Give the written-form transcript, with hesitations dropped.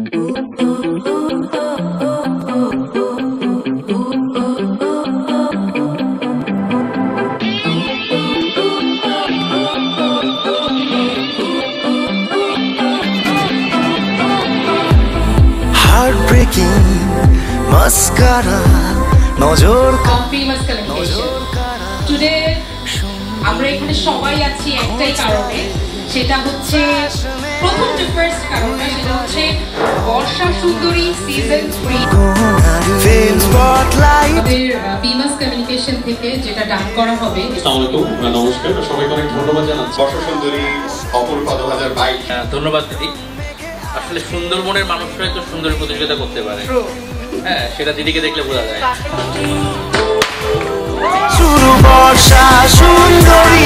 Heartbreaking mascara নজর famous collection today আমরা এখানে সবাই আছি একটাই কারণে সেটা হচ্ছে প্রথম যে ফার্স্ট কারণটা সেটা হচ্ছে বর্ষা সুন্দরী সিজন 3 ফেম স্পটলাইট আমাদের ফেমাস কমিউনিকেশন থেকে যেটা ডান করা হবে। আসসালামু আলাইকুম, নমস্কার, সবাইকে অনেক ধন্যবাদ জানাচ্ছি। বর্ষা সুন্দরী অপূর্ব 2022। ধন্যবাদ দিদি। আসলে সুন্দরবনের মানুষরাই তো সুন্দরী প্রতিযোগিতা করতে পারে। হ্যাঁ, সেটা দিদিকে দেখলে বোঝা যায়। শুরু বর্ষা সুন্দরী।